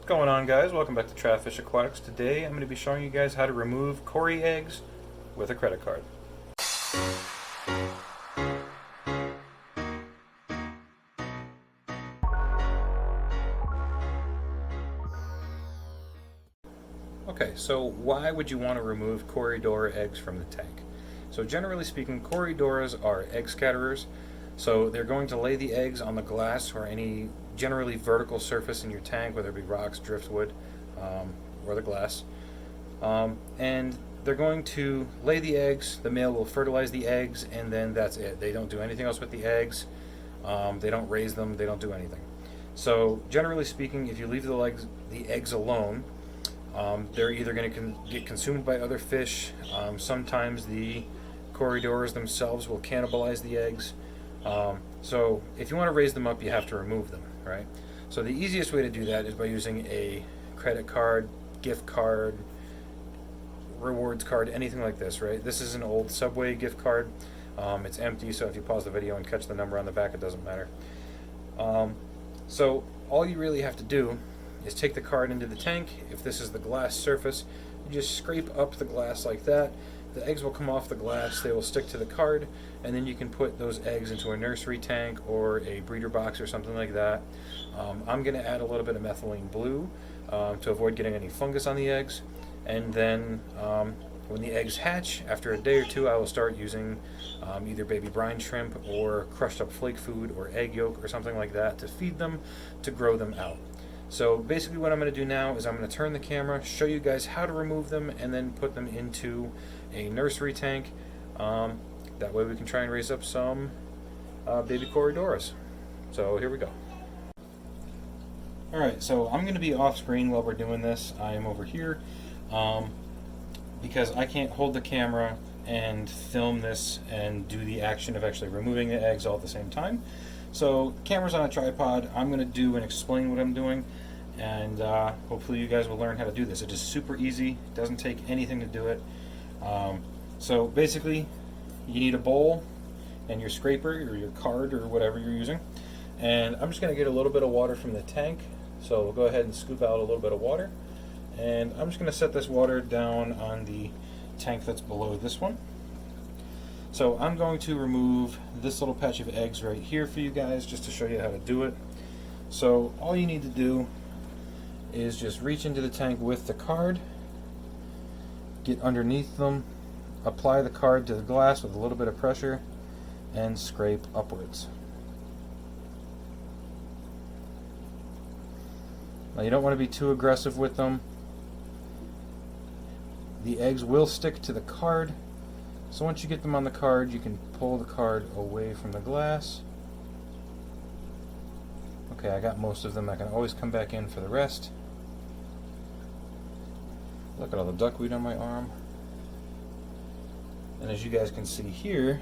What's going on, guys? Welcome back to Trapfish Aquatics. Today I'm going to be showing you guys how to remove Cory eggs with a credit card. Okay, so why would you want to remove Corydora eggs from the tank? So generally speaking, Corydoras are egg scatterers. So they're going to lay the eggs on the glass or any generally vertical surface in your tank, whether it be rocks, driftwood, or the glass. And they're going to lay the eggs, the male will fertilize the eggs, and then that's it. They don't do anything else with the eggs. They don't raise them, they don't do anything. So generally speaking, if you leave the eggs alone, they're either going to get consumed by other fish. Sometimes the Corydoras themselves will cannibalize the eggs. So if you want to raise them up, you have to remove them, right? So the easiest way to do that is by using a credit card, gift card, rewards card, anything like this, right? This is an old Subway gift card. It's empty, so if you pause the video and catch the number on the back, it doesn't matter. So all you really have to do is take the card into the tank. If this is the glass surface, you just scrape up the glass like that. The eggs will come off the glass, they will stick to the card, and then you can put those eggs into a nursery tank or a breeder box or something like that. I'm going to add a little bit of methylene blue to avoid getting any fungus on the eggs. And then when the eggs hatch, after a day or two, I will start using either baby brine shrimp or crushed up flake food or egg yolk or something like that to feed them to grow them out. So basically what I'm going to do now is I'm going to turn the camera, show you guys how to remove them, and then put them into a nursery tank. That way we can try and raise up some baby Corydoras. So here we go. Alright, so I'm going to be off screen while we're doing this. I am over here because I can't hold the camera and film this and do the action of actually removing the eggs all at the same time. So camera's on a tripod. I'm going to do and explain what I'm doing, and hopefully you guys will learn how to do this. It is super easy. It doesn't take anything to do it. So basically you need a bowl and your scraper or your card or whatever you're using, and I'm just going to get a little bit of water from the tank. So we'll go ahead and scoop out a little bit of water, and I'm just going to set this water down on the tank that's below this one. So I'm going to remove this little patch of eggs right here for you guys just to show you how to do it. So all you need to do is just reach into the tank with the card, get underneath them, apply the card to the glass with a little bit of pressure, and scrape upwards. Now you don't want to be too aggressive with them. The eggs will stick to the card. So once you get them on the card, you can pull the card away from the glass. Okay, I got most of them. I can always come back in for the rest. Look at all the duckweed on my arm. And as you guys can see here,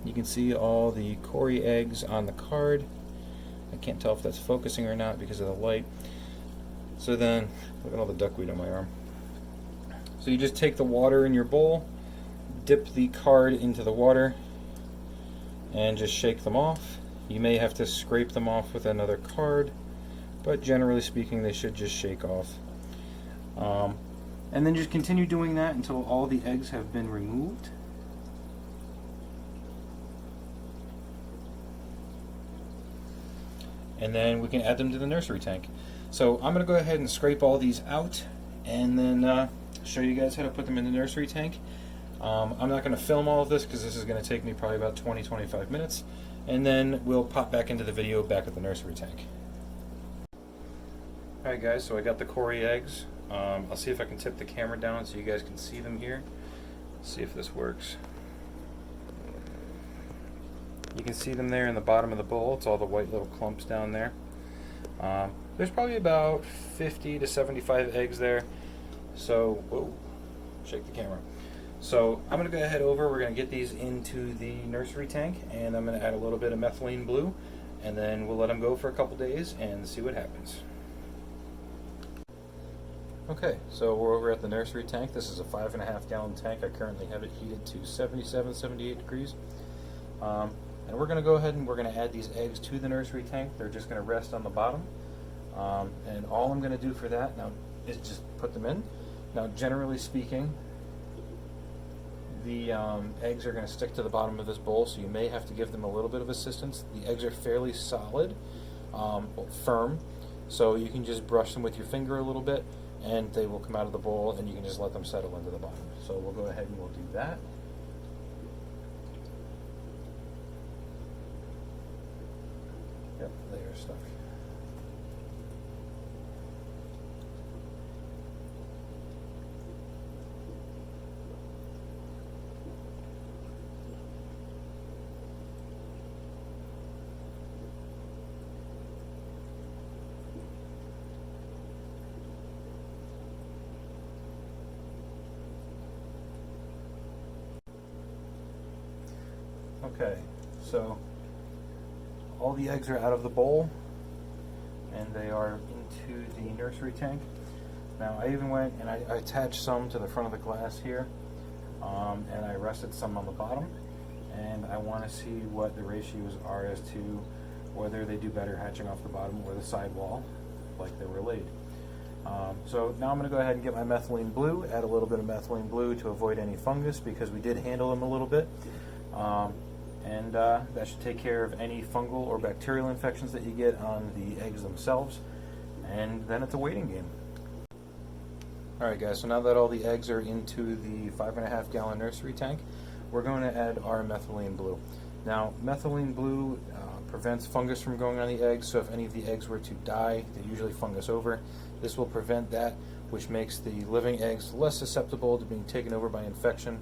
you can see all the Cory eggs on the card. I can't tell if that's focusing or not because of the light. So then, look at all the duckweed on my arm. So you just take the water in your bowl, dip the card into the water, and just shake them off. You may have to scrape them off with another card, but generally speaking they should just shake off. And then just continue doing that until all the eggs have been removed. And then we can add them to the nursery tank. So I'm going to go ahead and scrape all these out and then show you guys how to put them in the nursery tank. I'm not going to film all of this because this is going to take me probably about 20-25 minutes, and then we'll pop back into the video back at the nursery tank. Alright guys, so I got the Cory eggs. I'll see if I can tip the camera down so you guys can see them here. See if this works. You can see them there in the bottom of the bowl. It's all the white little clumps down there. There's probably about 50 to 75 eggs there. So, whoa, shake the camera. So I'm going to go ahead over, we're going to get these into the nursery tank, and I'm going to add a little bit of methylene blue, and then we'll let them go for a couple days and see what happens. Okay, so we're over at the nursery tank. This is a 5.5 gallon tank. I currently have it heated to 77, 78 degrees. And we're going to go ahead and we're going to add these eggs to the nursery tank. They're just going to rest on the bottom. And all I'm going to do for that now is just put them in. Now, generally speaking, the eggs are going to stick to the bottom of this bowl, so you may have to give them a little bit of assistance. The eggs are fairly solid, firm, so you can just brush them with your finger a little bit, and they will come out of the bowl, and you can just let them settle into the bottom. So we'll go ahead and we'll do that. Yep, they are stuck. Okay, so all the eggs are out of the bowl and they are into the nursery tank. Now I even went and I attached some to the front of the glass here, and I rested some on the bottom, and I want to see what the ratios are as to whether they do better hatching off the bottom or the side wall like they were laid. So now I'm going to go ahead and get my methylene blue, add a little bit of methylene blue to avoid any fungus because we did handle them a little bit. And that should take care of any fungal or bacterial infections that you get on the eggs themselves. And then it's a waiting game. Alright guys, so now that all the eggs are into the 5.5 gallon nursery tank, we're going to add our methylene blue. Now, methylene blue prevents fungus from going on the eggs, so if any of the eggs were to die, they usually fungus over. This will prevent that, which makes the living eggs less susceptible to being taken over by infection.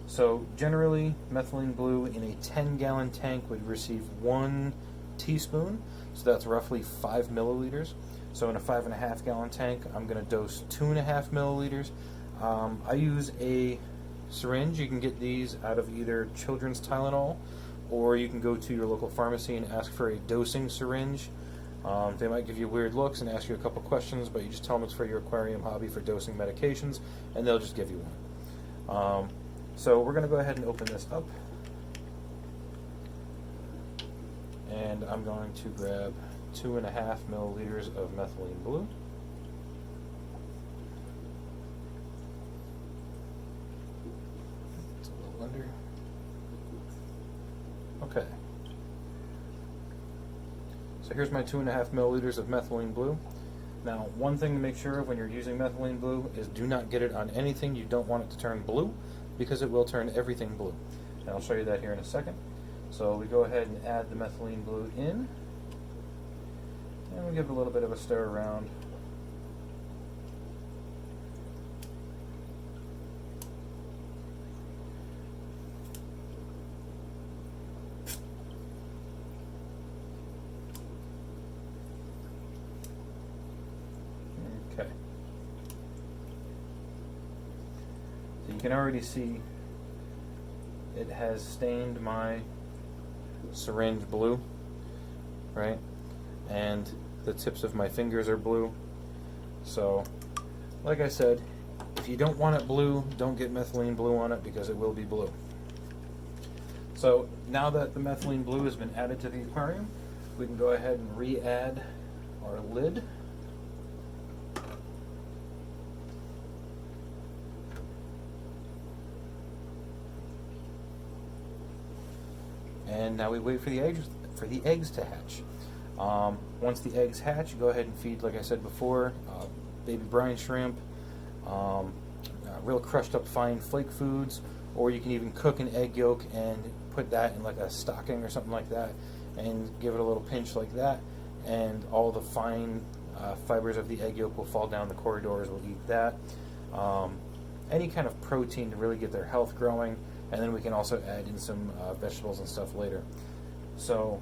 So generally, methylene blue in a 10-gallon tank would receive 1 teaspoon, so that's roughly 5 milliliters. So in a 5.5 gallon tank, I'm going to dose 2.5 milliliters. I use a syringe. You can get these out of either children's Tylenol, or you can go to your local pharmacy and ask for a dosing syringe. They might give you weird looks and ask you a couple questions, but you just tell them it's for your aquarium hobby for dosing medications, and they'll just give you one. So we're going to go ahead and open this up, and I'm going to grab 2.5 milliliters of methylene blue. It's a little under. Okay. So here's my 2.5 milliliters of methylene blue. Now, one thing to make sure of when you're using methylene blue is do not get it on anything you don't want it to turn blue, because it will turn everything blue. And I'll show you that here in a second. So we go ahead and add the methylene blue in, and we give it a little bit of a stir around. Okay. So you can already see it has stained my syringe blue, right? And the tips of my fingers are blue. So, like I said, if you don't want it blue, don't get methylene blue on it because it will be blue. So now that the methylene blue has been added to the aquarium, we can go ahead and re-add our lid. And now we wait for the eggs to hatch. Once the eggs hatch, you go ahead and feed, like I said before, baby brine shrimp, real crushed up fine flake foods, or you can even cook an egg yolk and put that in like a stocking or something like that, and give it a little pinch like that, and all the fine fibers of the egg yolk will fall down. The Corydoras will eat that. Any kind of protein to really get their health growing. And then we can also add in some vegetables and stuff later. So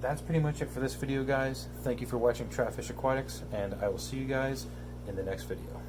that's pretty much it for this video, guys. Thank you for watching Trapfish Aquatics, and I will see you guys in the next video.